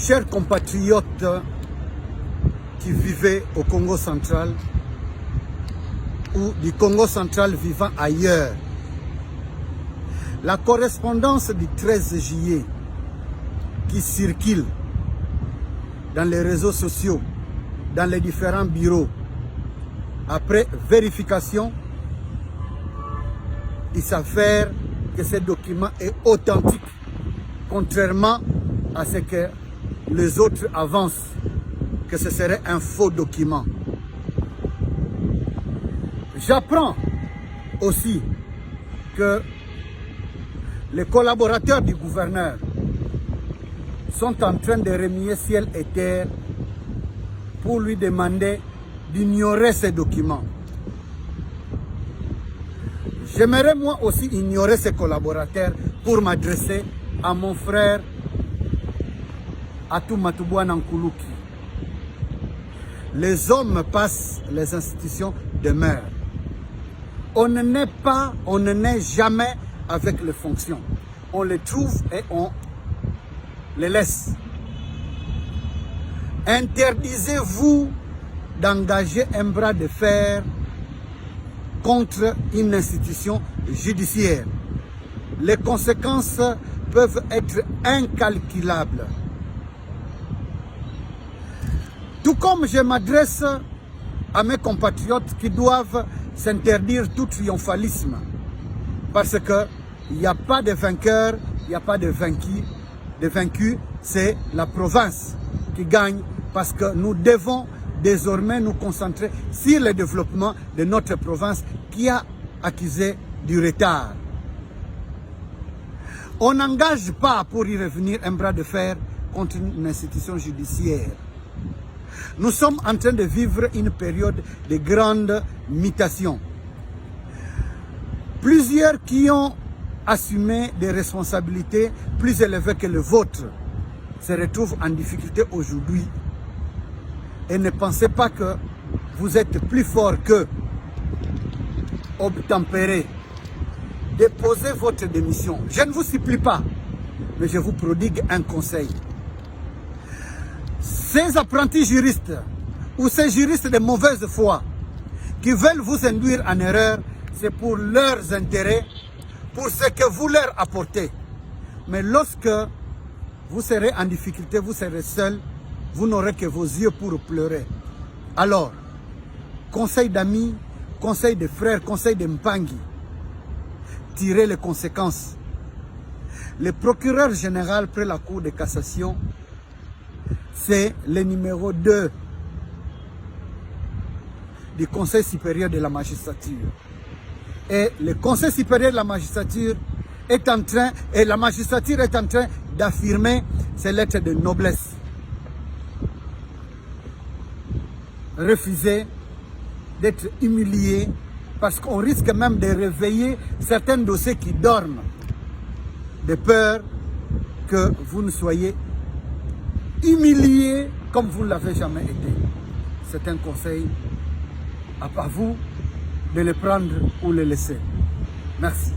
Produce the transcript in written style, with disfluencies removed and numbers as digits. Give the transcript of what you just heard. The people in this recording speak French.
Chers compatriotes qui vivaient au Congo central ou du Congo central vivant ailleurs, la correspondance du 13 juillet qui circule dans les réseaux sociaux, dans les différents bureaux, après vérification, il s'avère que ce document est authentique, contrairement à ce que les autres avancent, que ce serait un faux document. J'apprends aussi que les collaborateurs du gouverneur sont en train de remuer ciel et terre pour lui demander d'ignorer ces documents. J'aimerais moi aussi ignorer ces collaborateurs pour m'adresser à mon frère Atou Matoubouana Nkoulouki. Les hommes passent, les institutions demeurent. On ne naît pas, on ne naît jamais avec les fonctions. On les trouve et on les laisse. Interdisez-vous d'engager un bras de fer contre une institution judiciaire. Les conséquences peuvent être incalculables. Tout comme je m'adresse à mes compatriotes qui doivent s'interdire tout triomphalisme. Parce qu'il n'y a pas de vainqueur, il n'y a pas de vaincu. De vaincu, c'est la province qui gagne parce que nous devons désormais nous concentrer sur le développement de notre province qui a accusé du retard. On n'engage pas pour y revenir un bras de fer contre une institution judiciaire. Nous sommes en train de vivre une période de grande mutation. Plusieurs qui ont assumé des responsabilités plus élevées que les vôtres se retrouvent en difficulté aujourd'hui. Et ne pensez pas que vous êtes plus fort qu'eux. Obtempérez. Déposez votre démission. Je ne vous supplie pas, mais je vous prodigue un conseil. Ces apprentis juristes ou ces juristes de mauvaise foi qui veulent vous induire en erreur, c'est pour leurs intérêts, pour ce que vous leur apportez. Mais lorsque vous serez en difficulté, vous serez seul, vous n'aurez que vos yeux pour pleurer. Alors, conseil d'amis, conseil de frères, conseil de Mpangi, tirez les conséquences. Le procureur général près la Cour de cassation, c'est le numéro 2 du Conseil supérieur de la magistrature. Et le Conseil supérieur de la magistrature est en train, et la magistrature est en train d'affirmer ses lettres de noblesse. Refuser d'être humilié parce qu'on risque même de réveiller certains dossiers qui dorment de peur que vous ne soyez humilié comme vous ne l'avez jamais été. C'est un conseil à vous de le prendre ou le laisser. Merci.